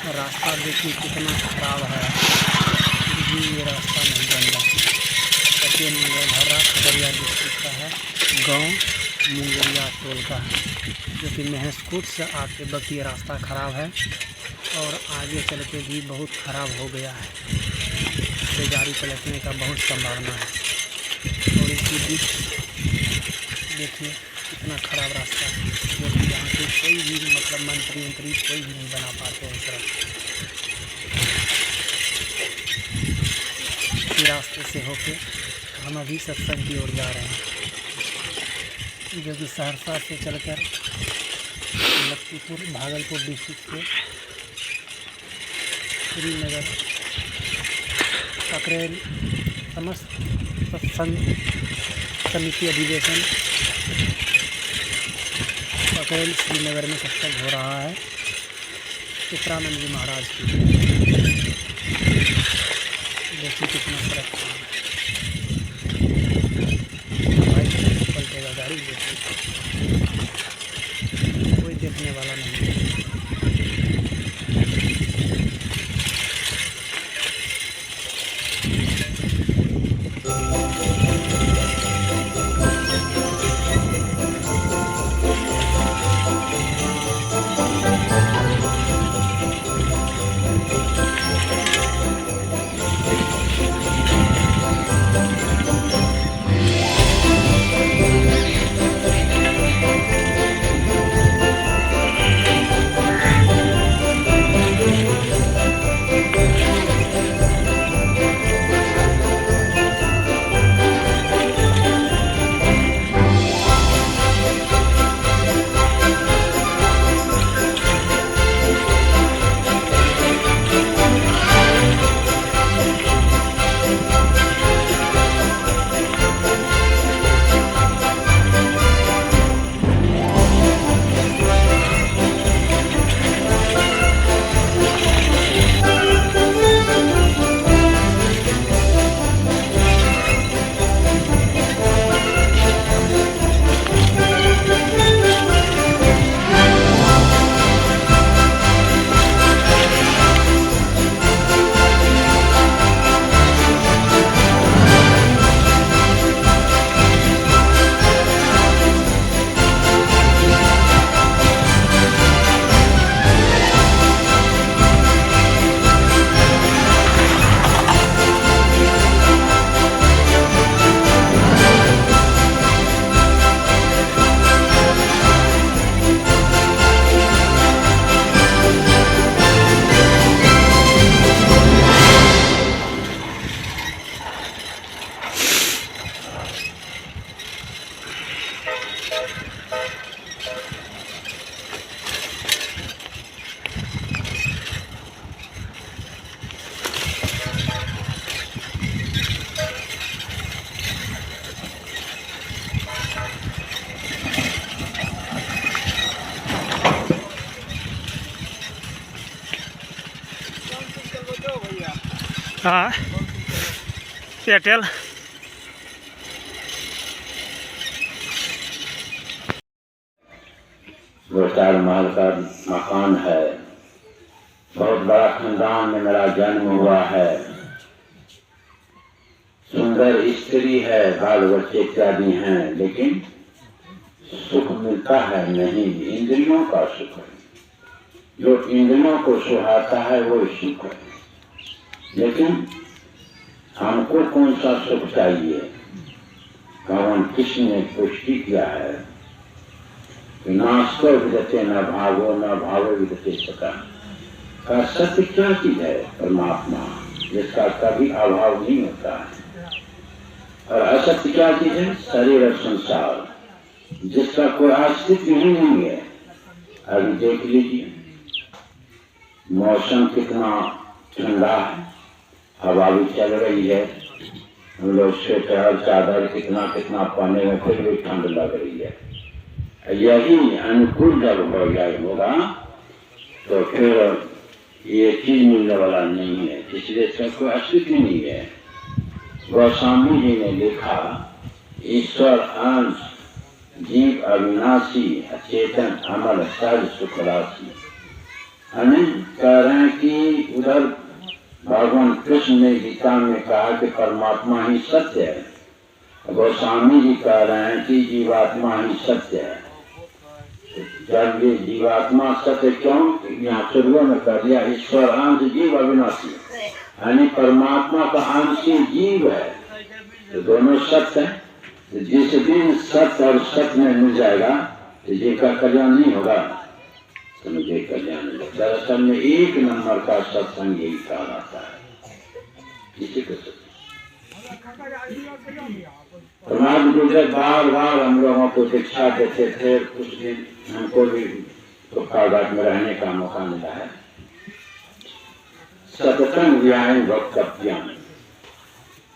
रास्ता देखिए कितना खराब है, फिर भी ये रास्ता नहीं बन रहा। सचिन मंगलहरा खगड़िया डिस्ट्रिक्ट का है, गांव मुंगरिया टोल का है, जो कि महसकूट से आके बकी रास्ता खराब है और आगे चल के भी बहुत ख़राब हो गया है। इससे गाड़ी पलटने का बहुत संभावना है। और इसी बीच देखिए कितना ख़राब रास्ता है, जो कि यहाँ पे कोई भी मतलब मंत्री कोई भी नहीं बना पाते हैं सड़क। इसी रास्ते से होके हम अभी सत्संग की ओर जा रहे हैं, जो कि सहरसा से चलकर लखीमपुर भागलपुर डिस्ट्रिक्ट के श्रीनगर ककरेल समस्त सत्संग समिति अधिवेशन ककरेल श्रीनगर में सत्संग हो रहा है चित्रानंद जी महाराज की। देखिए कितना फर्क भाई पलटेगा गाड़ी, देखिए कोई देखने वाला नहीं है। हाँ एयरटेल दो चार महल का मकान है, बहुत बड़ा खानदान में मेरा जन्म हुआ है, सुंदर स्त्री है, बाल बच्चे इत्यादि हैं, लेकिन सुख मिलता है नहीं, इंद्रियों का सुख है। जो इंद्रियों को सुहाता है वो सुख है। लेकिन हमको कौन सा सुख चाहिए? भगवान कृष्ण ने पुष्टि किया है, नास्तो विदते न भावो न भावो विदते सका। का सत्य क्या चीज है? परमात्मा, जिसका कभी अभाव नहीं होता है। और असत्य क्या चीज है? शरीर और संसार, जिसका कोई अस्तित्व ही नहीं है। अभी देख लीजिए मौसम कितना ठंडा है, हवा भी चल रही है, हम लोग स्वेटर चादर कितना कितना पहने में फिर भी ठंड लग रही है। यही अनुकूल जब हो जाए होगा तो फिर ये चीज मिलने वाला नहीं है, इसलिए इसका कोई अस्तित्व नहीं है। गोस्वामी जी ने लिखा, ईश्वर अंश जीव अविनाशी अचेतन अमर सहज सुख राशि। हमें कह रहे हैं कि उधर भगवान कृष्ण ने गीता में कहा कि परमात्मा ही सत्य है। गोस्वामी जी कह रहे हैं कि जीवात्मा ही सत्य है। जब ये जीवात्मा सत्य क्यों, यहाँ शुरू में कर दिया ईश्वर अंश जीव अविनाशी, यानी परमात्मा का अंश ही जीव है, तो दोनों सत्य है। तो जिस दिन सत्य और सत्य में मिल जाएगा तो जीव का कल्याण नहीं होगा, तो मुझे कल्याण नहीं। दरअसल में एक नंबर का सत्संग यही कहा जाता है। इसी को परमात्मा गुरुदेव बार बार हम लोगों को शिक्षा देते थे। कुछ दिन हमको भी तो कागज में रहने का मौका मिला है। सत्संग व्यायाम वक्तव्यम,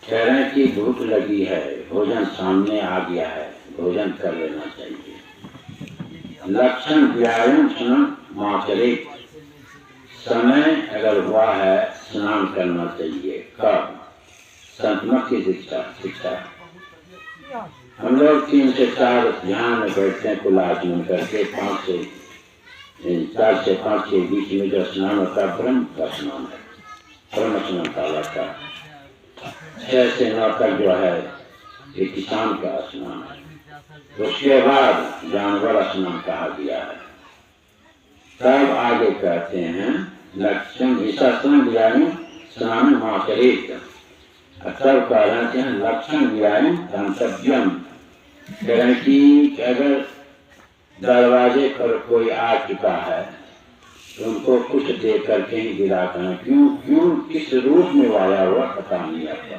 कह रहे हैं कि भूख लगी है, भोजन सामने आ गया है, भोजन कर लेना चाहिए। लक्षण व्यायाम स्नान माचरे, समय अगर हुआ है स्नान करना चाहिए। कब? संतमत की शिक्षा हम लोग 3 से 4 ध्यान में बैठते हैं, कुल आचमन करके 4 से 5 के बीच में जो स्नान होता है ब्रह्म का स्नान है, ब्रह्म स्नान का लगता है। 6 से 9 तक जो है ये किसान का स्नान है। उसके बाद जानवर स्नान कहा गया है। तब आगे कहते हैं लक्षण विशेषण व्यायाम स्नान माचरित, तब कहते हैं लक्षण व्यायाम गंतव्यम, कहें कि अगर दरवाजे पर कोई आ चुका है तो उनको कुछ दे करके ही विदा करना। क्यों किस रूप में आया हुआ पता नहीं आता।